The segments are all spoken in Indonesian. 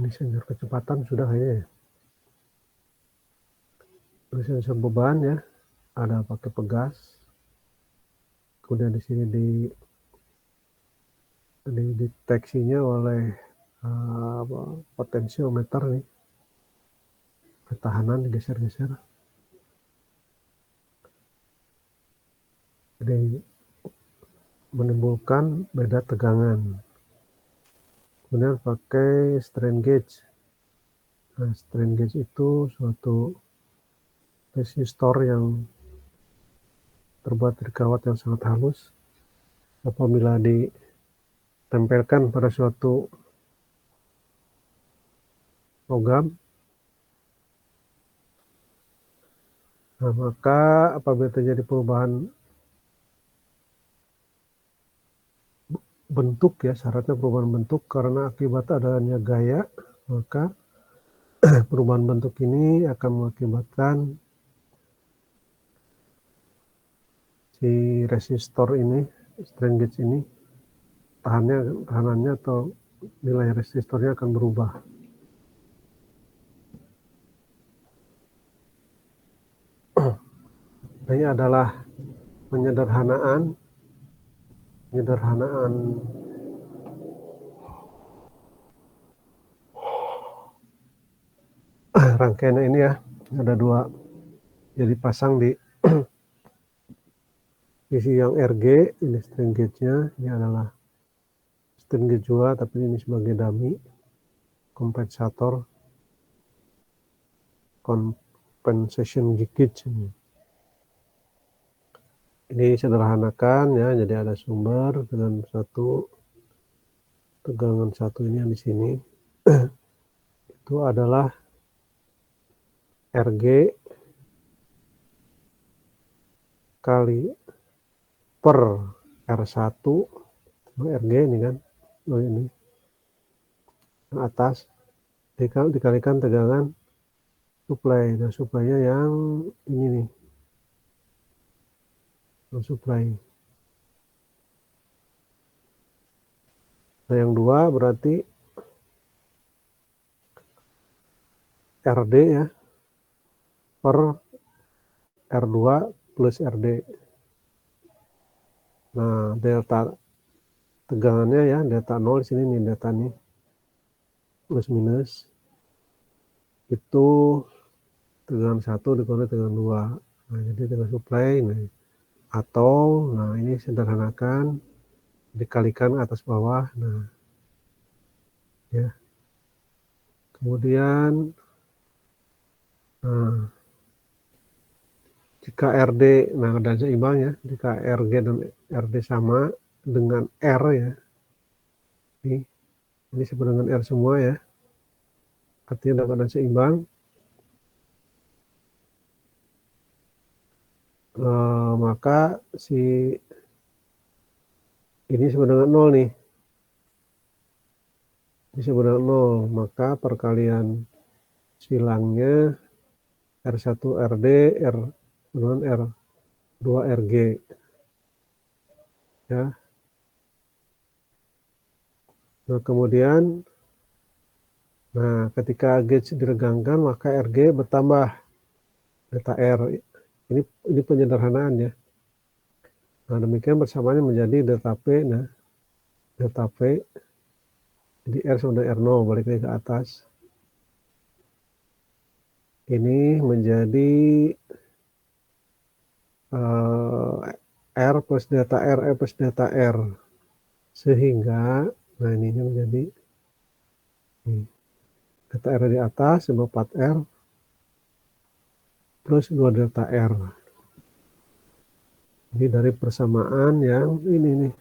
Ini sensor kecepatan sudah kayaknya ya. Ini sensor beban ya, ada pakai pegas. Kemudian di sini dideteksinya oleh potensiometer nih, ketahanan digeser-geser. Jadi menimbulkan beda tegangan. Kemudian pakai strain gauge. Nah, strain gauge itu suatu resistor yang terbuat dari kawat yang sangat halus. Apabila ditempelkan pada suatu logam, nah, maka apabila terjadi perubahan bentuk ya, syaratnya perubahan bentuk karena akibat adanya gaya, maka perubahan bentuk ini akan mengakibatkan si resistor ini, strain gauge ini, tahanannya atau nilai resistornya akan berubah. Ini adalah penyederhanaan rangkaiannya ini ya, ada dua, jadi pasang di sisi yang RG, ini strain gauge-nya, ini adalah strain gauge juga, tapi ini sebagai dummy, kompensator, compensation gauge. Ini sederhanakan ya, jadi ada sumber dengan satu tegangan satu ini yang di sini. Itu adalah RG kali per R1, RG ini kan, ini atas dikalikan tegangan supply. Nah, supply-nya yang ini nih, supply. Nah, yang dua berarti RD ya, per R2 plus RD. Nah, delta tegangannya ya, delta 0 di sini nih, delta nih, plus minus. Itu tegangan 1 dikurangi tegangan 2. Nah, jadi tegangan supply, nah ini sederhanakan, dikalikan atas bawah. Nah, ya. Kemudian, nah, jika RD, nah dan seimbang ya, jika RG dan RD sama dengan R ya, ini sama dengan R semua ya, artinya dalam keadaan seimbang, maka si ini sama dengan 0 nih, ini sama dengan 0, maka perkalian silangnya R1 RD, R dengan R2 RG ya. Nah, kemudian ketika gauge diregangkan maka RG bertambah delta R. Ini penyederhanaan ya. Nah, demikian persamaannya menjadi delta P. Nah, delta P jadi R sama dengan R0, balik lagi ke atas. Ini menjadi R plus delta R, R plus delta R. Sehingga, nah ininya menjadi delta R di atas, sebab 4R plus 2 delta R. Ini dari persamaan yang ini nih.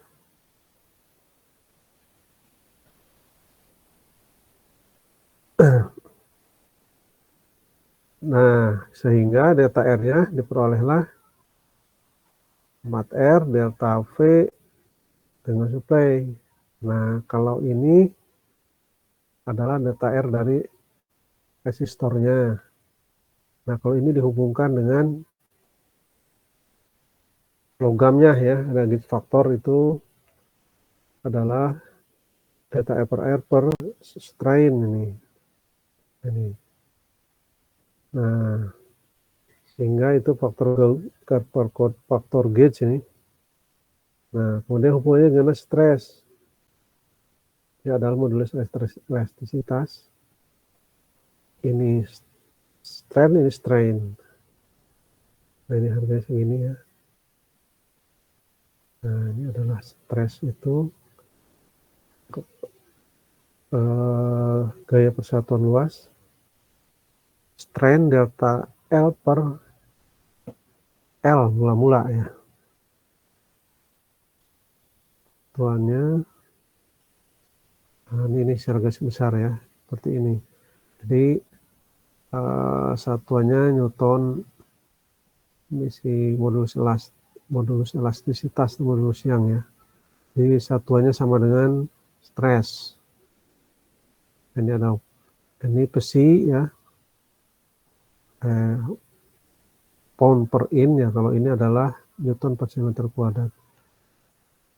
Nah, sehingga delta R-nya diperolehlah 4R delta V dengan supply. Nah, kalau ini adalah delta R dari resistornya. Nah, kalau ini dihubungkan dengan logamnya ya, ada gauge faktor itu adalah delta R per strain ini. Ini. Nah, sehingga itu faktor gauge ini. Nah, kemudian hubungannya dengan stres. Ya, adalah modulus elastisitas. Ini strain, ini strain. Nah, ini harganya segini ya. Nah, ini adalah stres itu gaya persatuan luas. Strain delta L per L mula-mula ya. Tuannya, nah ini secara garis besar ya, seperti ini. Jadi satuannya Newton, ini si modulus elastisitas, modulus Young ya. Jadi satuannya sama dengan stres. Ini ada ini besi ya, pound per in ya. Kalau ini adalah Newton per cm kuadrat.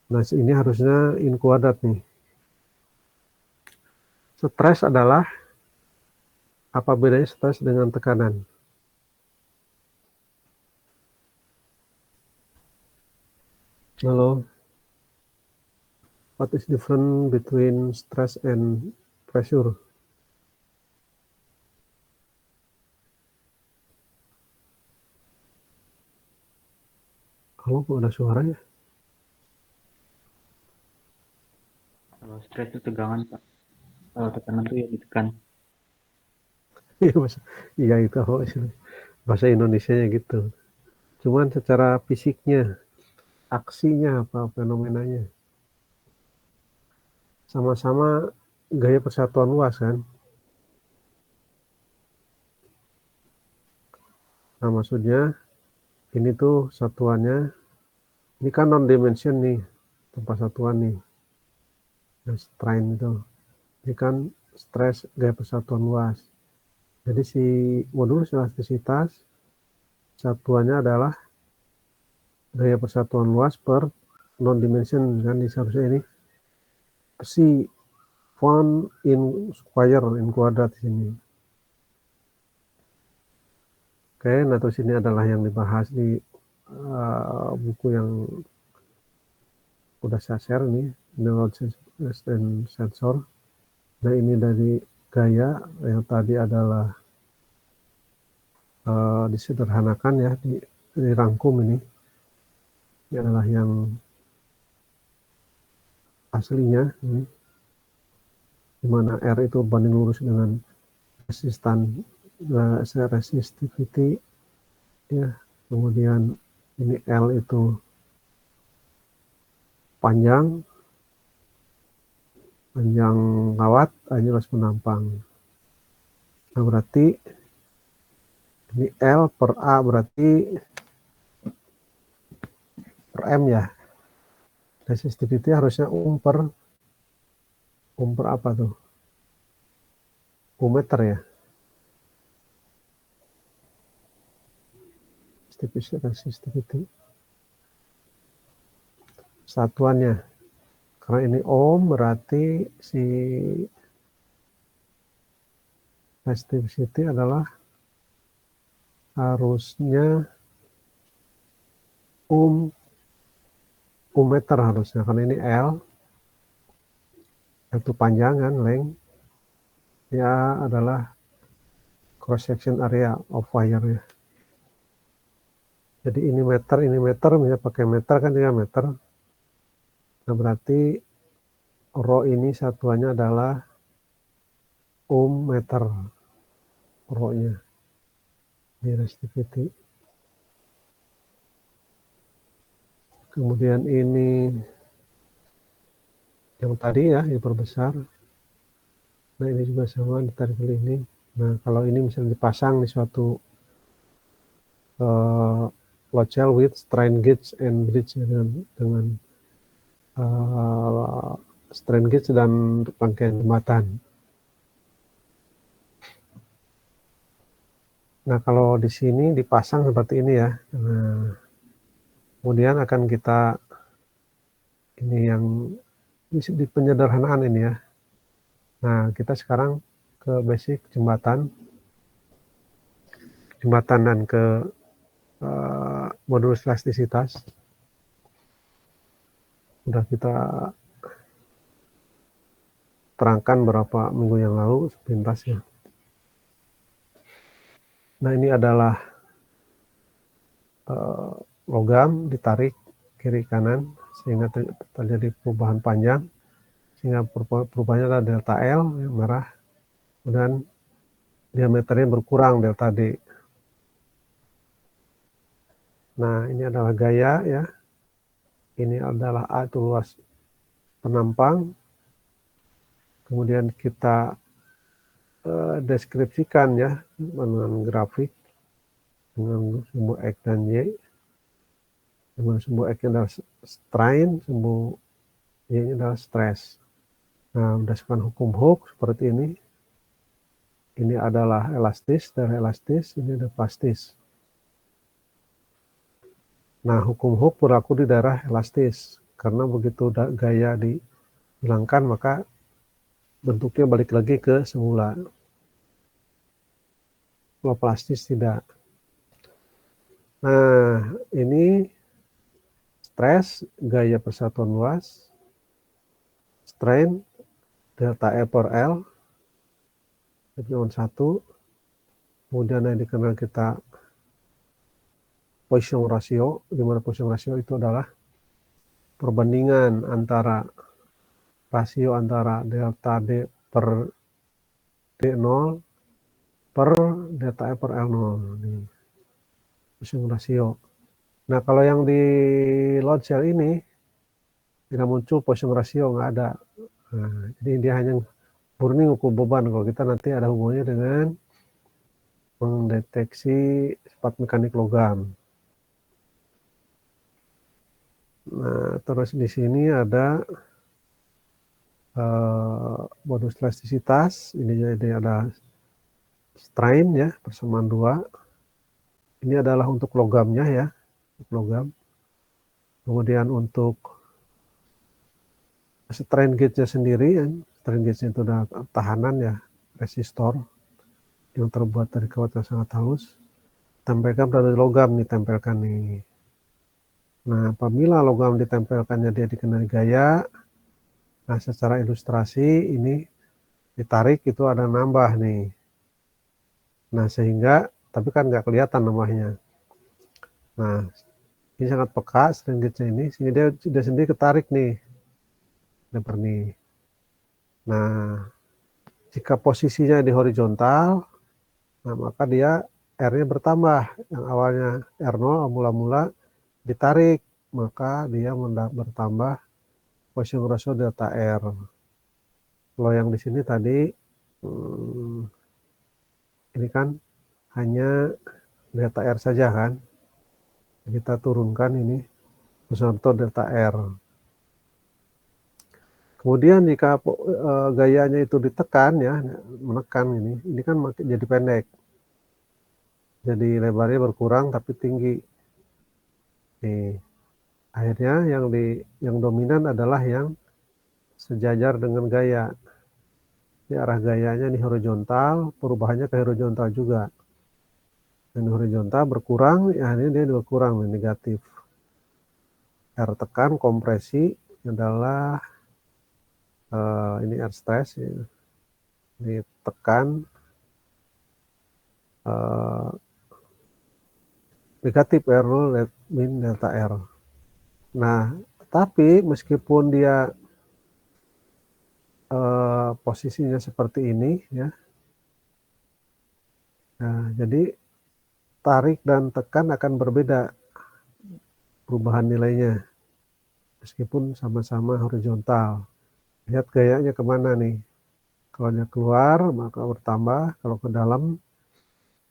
Nah, ini harusnya in kuadrat nih. Stres adalah, apa bedanya stres dengan tekanan? Halo, what is different between stress and pressure? Halo, kok ada suara ya? Kalau stres itu tegangan, Pak. Kalau tekanan itu ya ditekan. Iya itu bahasa Indonesianya gitu. Cuman secara fisiknya, aksinya apa, fenomenanya, sama-sama gaya persatuan luas kan. Nah, maksudnya ini tuh satuannya, ini kan non dimension nih, tempat satuan nih. Nah, strain itu, ini kan stres gaya persatuan luas. Jadi si modulus elastisitas satuannya adalah gaya persatuan luas per non dimension kan, seharusnya ini besi pound in square, in kuadrat di sini. Oke, nah terus ini adalah yang dibahas di buku yang udah saya share nih, Neuroscience and Sensor. Nah, ini dari gaya yang tadi adalah disederhanakan ya, dirangkum ini. Ini adalah yang aslinya ini, dimana R itu banding lurus dengan resistivity ya. Kemudian ini L itu panjang kawat, jelas menampang. Nah, berarti ini L per A berarti per M ya. Resistivity harusnya per apa tuh? Meter ya. Resistivity. Satuannya. Karena ini ohm berarti si resistivity adalah harusnya meter harusnya, karena ini L itu panjang kan, length ya adalah cross section area of wire ya. Jadi ini meter, misalnya pakai meter kan 3 meter. Nah, berarti rho ini satuannya adalah meter, rho-nya di resistivity. Kemudian ini yang tadi ya, diperbesar. Nah, ini juga sama, ditarik ke ini. Nah, kalau ini misalnya dipasang di suatu load cell with strain gauge and bridge dengan strain gauge dan rangkaian jembatan. Nah, kalau di sini dipasang seperti ini ya. Nah, kemudian akan kita, ini yang di penyederhanaan ini ya. Nah, kita sekarang ke basic jembatan dan ke modulus elastisitas. Sudah kita terangkan beberapa minggu yang lalu sepintasnya. Nah, ini adalah logam ditarik kiri kanan sehingga terjadi perubahan panjang, sehingga perubahannya adalah delta L yang merah, dan diameternya berkurang delta D. Nah, ini adalah gaya ya. Ini adalah A itu luas penampang. Kemudian kita deskripsikan ya dengan grafik dengan sumbu X dan Y. Dengan sumbu X adalah strain, sumbu Y adalah stress. Nah, berdasarkan hukum Hooke seperti ini. Ini adalah elastis, darah elastis, ini adalah plastis. Nah, hukum Hooke berlaku di daerah elastis. Karena begitu gaya dihilangkan, maka bentuknya balik lagi ke semula. Kalau plastis tidak. Nah, ini stres, gaya persatuan luas, strain, delta E per L, epsilon 1, kemudian yang dikenal kita Poisson ratio, di mana Poisson ratio itu adalah perbandingan antara rasio antara delta D per D0 per delta E per L0. Poisson ratio. Nah, kalau yang di load cell ini tidak muncul Poisson ratio, nggak ada. Nah, jadi dia hanya murni ukur beban. Kalau kita nanti ada hubungannya dengan mendeteksi sifat mekanik logam. Nah, terus di sini ada modulus elastisitas. Ini jadi ada strain ya, persamaan 2. Ini adalah untuk logamnya ya, untuk logam. Kemudian untuk strain gauge-nya sendiri, ya. Strain gauge-nya itu ada tahanan ya, resistor yang terbuat dari kawat yang sangat halus. Tempelkan pada logam, ditempelkan nih. Nah, apabila logam ditempelkannya dia dikenali gaya, nah secara ilustrasi ini ditarik itu ada nambah nih. Nah, sehingga, tapi kan nggak kelihatan nambahnya. Nah, ini sangat peka strain gauge-nya ini, sehingga dia sendiri ketarik nih. Lebar nih. Nah, jika posisinya di horizontal, nah maka dia R-nya bertambah. Yang awalnya R0 mula-mula ditarik, maka dia bertambah Poisson ratio delta R. Kalau yang di sini tadi ini kan hanya delta R saja kan. Kita turunkan ini Poisson ratio delta R. Kemudian jika gayanya itu ditekan ya, menekan ini kan makin jadi pendek. Jadi lebarnya berkurang tapi tinggi. Nih, akhirnya yang dominan adalah yang sejajar dengan gaya. Di arah gayanya di horizontal, perubahannya ke horizontal juga. Dan horizontal berkurang, ya ini dia berkurang negatif. R tekan kompresi adalah ini R stress ya. Ditekan negatif R0 min delta R. Nah, tapi meskipun dia posisinya seperti ini ya. Nah, jadi tarik dan tekan akan berbeda perubahan nilainya meskipun sama-sama horizontal. Lihat gayanya kemana nih. Kalau dia keluar maka bertambah, kalau ke dalam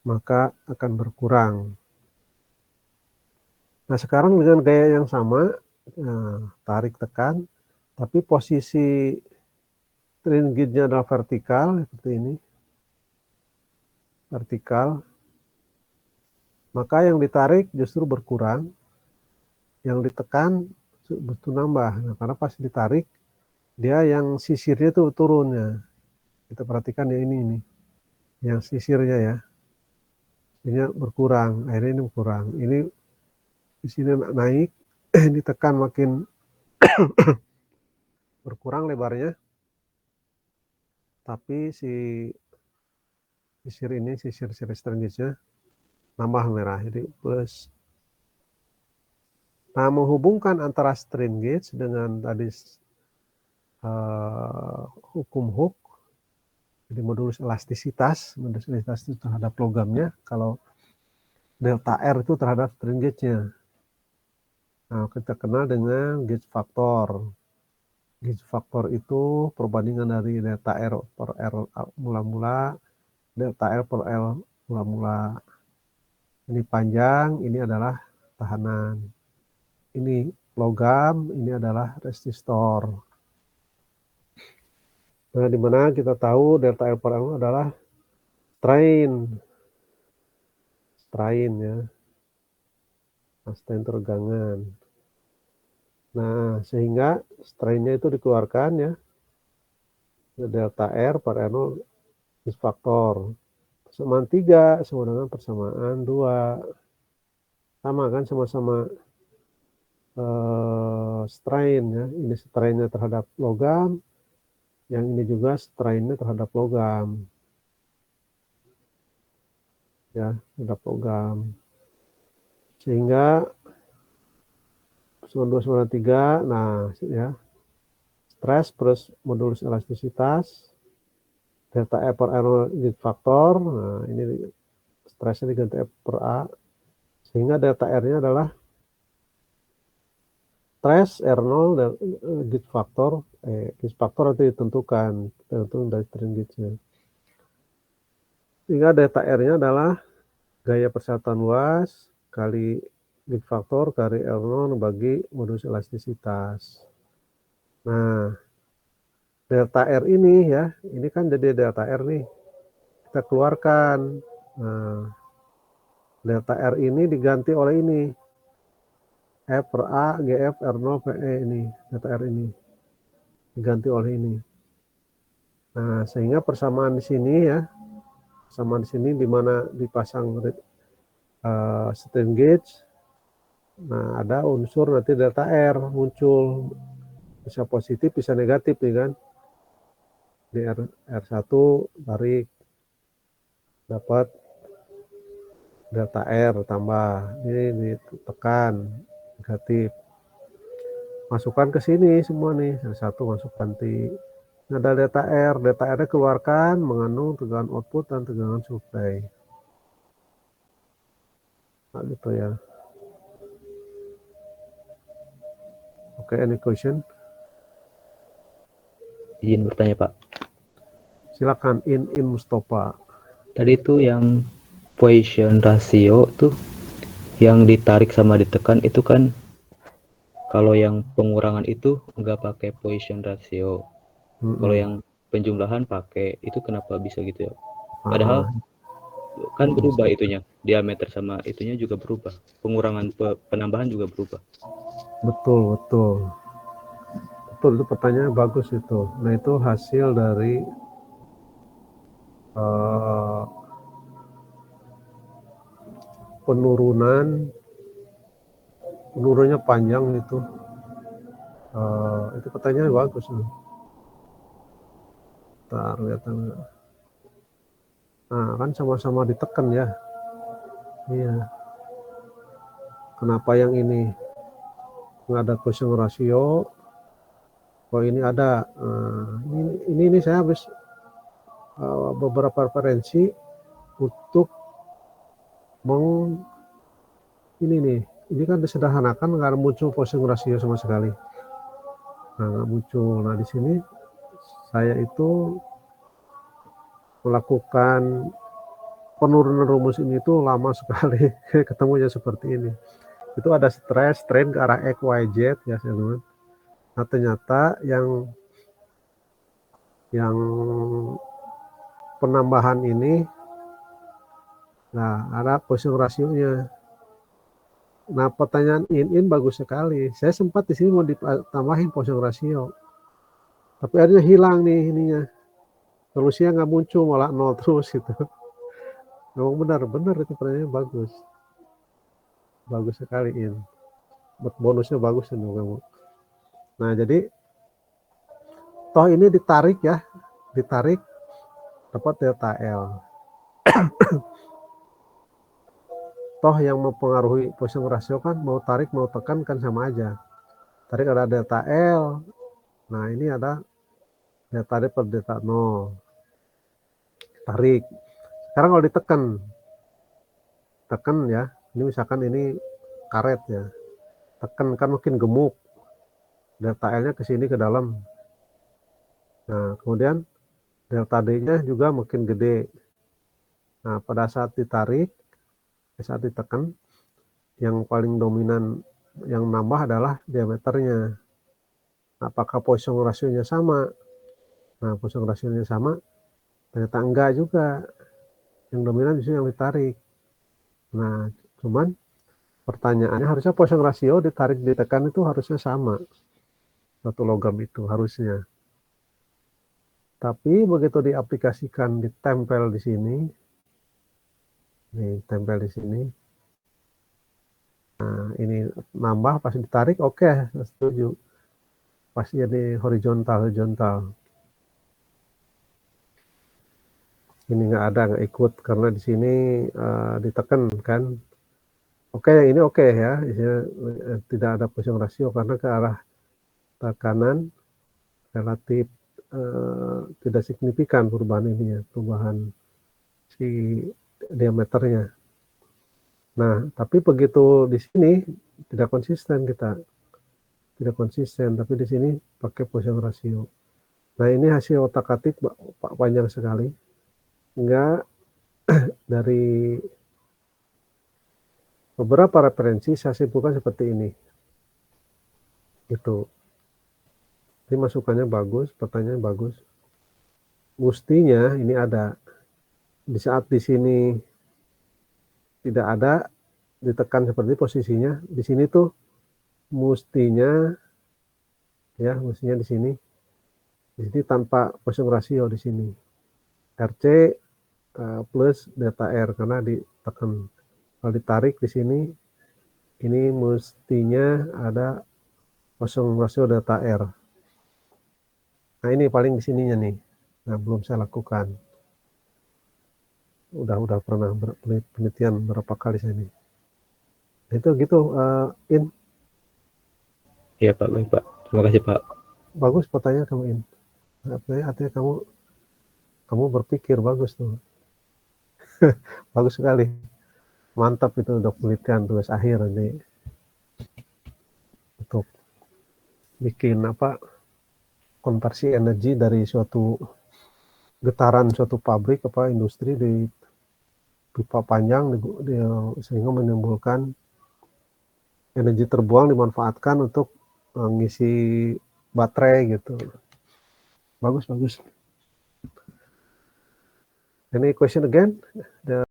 maka akan berkurang. Nah, sekarang dengan gaya yang sama, tarik tekan, tapi posisi strain gauge-nya adalah vertikal seperti ini. Vertikal. Maka yang ditarik justru berkurang, yang ditekan justru nambah. Nah, karena pas ditarik dia yang sisirnya itu turun ya. Kita perhatikan ya ini yang sisirnya ya. Ini berkurang, akhirnya ini berkurang. Ini di sini naik, ditekan makin berkurang lebarnya. Tapi si sisir ini, sisir strain gauge-nya nambah merah, jadi plus. Nah, menghubungkan antara strain gauge dengan tadi hukum Hooke, jadi modulus elastisitas itu terhadap logamnya, kalau delta R itu terhadap strain gauge-nya. Nah, kita kenal dengan gauge factor. Gauge factor itu perbandingan dari delta R per R mula-mula, delta R per L mula-mula. Ini panjang, ini adalah tahanan. Ini logam, ini adalah resistor. Nah, di mana kita tahu delta R per L adalah strain ya. Nah, strain tegangan. Nah, sehingga strainnya itu dikeluarkan ya. Delta R per R0 is faktor. Persamaan 3 sama dengan persamaan 2. Sama kan, sama-sama strain ya. Ini strainnya terhadap logam. Yang ini juga strainnya terhadap logam. Ya, terhadap logam. Sehingga 2 sama 3, nah ya. Stres plus modulus elastisitas. Delta E per R unit faktor. Nah, ini stresnya diganti F per A. Sehingga delta R-nya adalah stres R0 dan gauge faktor. Gauge faktor itu ditentukan dari strain gauge-nya. Sehingga delta R-nya adalah gaya persatuan luas kali gauge faktor kali R0 bagi modulus elastisitas. Nah, delta R ini ya, ini kan jadi delta R nih. Kita keluarkan. Nah, delta R ini diganti oleh ini. F per A, GF, R0, PE ini. Delta R ini. Diganti oleh ini. Nah, sehingga persamaan di sini ya. Persamaan di sini di mana dipasang strain gauge. Nah, ada unsur nanti delta R muncul. Bisa positif, bisa negatif ya kan. Di R1 tarik. Dapat delta R tambah. Ini ditekan. Negatif. Masukkan ke sini semua nih. R1 masukkan T. Ada delta R-nya keluarkan mengandung tegangan output dan tegangan supply. Nah, gitu ya. Oke, any question? Izin bertanya, Pak. Silakan, in Mustafa. Tadi itu yang Poisson ratio tuh yang ditarik sama ditekan itu kan, kalau yang pengurangan itu nggak pakai Poisson ratio. Kalau yang penjumlahan pakai, itu kenapa bisa gitu ya? Padahal kan berubah itunya, diameter sama itunya juga berubah, pengurangan penambahan juga berubah. Betul itu pertanyaan bagus itu. Nah, itu hasil dari penurunnya panjang itu. Itu pertanyaan bagus nih. Lihat. Nah, kan sama-sama ditekan ya. Iya. Kenapa yang ini nggak ada Poisson ratio? Oh, ini ada. Ini saya habis beberapa referensi untuk ini kan disederhanakan, nggak muncul Poisson ratio sama sekali. Nah, nggak muncul. Nah, di sini saya itu melakukan penurunan rumus ini tuh lama sekali. Ketemunya seperti ini. Itu ada strain ke arah X, Y, Z ya teman-teman. Nah, ternyata yang penambahan ini, nah ada Poisson ratio-nya. Nah, pertanyaan in bagus sekali. Saya sempat di sini mau ditambahin Poisson ratio, tapi akhirnya hilang nih ininya. solusinya nggak muncul, malah 0 terus gitu. Memang benar itu pertanyaannya bagus. Bagus sekali ini. Bonusnya bagus ini kamu. Nah, jadi toh ini ditarik dapat delta L. Toh yang mempengaruhi Poisson ratio kan mau tarik mau tekan kan sama aja. Tarik ada delta L. Nah, ini ada delta D per delta 0. Tarik. Sekarang kalau tekan ya. Ini misalkan ini karet ya. Tekan kan makin gemuk. Delta L-nya ke sini ke dalam. Nah, kemudian delta D-nya juga makin gede. Nah, pada saat ditekan, yang paling dominan yang nambah adalah diameternya. Apakah Poisson rasionya sama? Nah, Poisson rasionya sama, ternyata enggak juga. Yang dominan justru yang ditarik. Nah, cuman pertanyaannya harusnya Poisson rasio ditarik ditekan itu harusnya sama. Satu logam itu harusnya. Tapi begitu diaplikasikan, ditempel di sini, nih tempel di sini. Nah, ini nambah pas ditarik, oke, setuju. Pas jadi horizontal. Ini nggak ikut karena di sini ditekan kan. Oke, yang ini oke ya, tidak ada Poisson rasio karena ke arah tekanan relatif tidak signifikan perubahan ini ya, perubahan si diameternya. Nah, tapi begitu di sini tidak konsisten tapi di sini pakai Poisson rasio. Nah, ini hasil otak-atik panjang sekali. Enggak, dari beberapa referensi saya simpulkan seperti ini. Itu. Ini masukannya bagus, pertanyaan bagus. Mestinya ini ada. Di saat di sini tidak ada, ditekan seperti posisinya. Di sini tuh mestinya di sini. Di sini tanpa Poisson rasio di sini. RC plus delta R karena ditekan. Kalau ditarik di sini, ini mestinya ada Poisson rasio delta R. Nah, ini paling di sininya nih. Nah, belum saya lakukan. Udah pernah penelitian berapa kali saya ini. Itu gitu, In. Iya Pak, baik Pak. Terima kasih Pak. Bagus pertanyaan kamu, In. Artinya kamu berpikir bagus tuh. Bagus sekali. Mantap itu untuk penelitian tugas akhir nanti. Untuk bikin konversi energi dari suatu getaran suatu pabrik industri di pipa panjang sehingga menimbulkan energi terbuang dimanfaatkan untuk mengisi baterai gitu. Bagus. Any question again?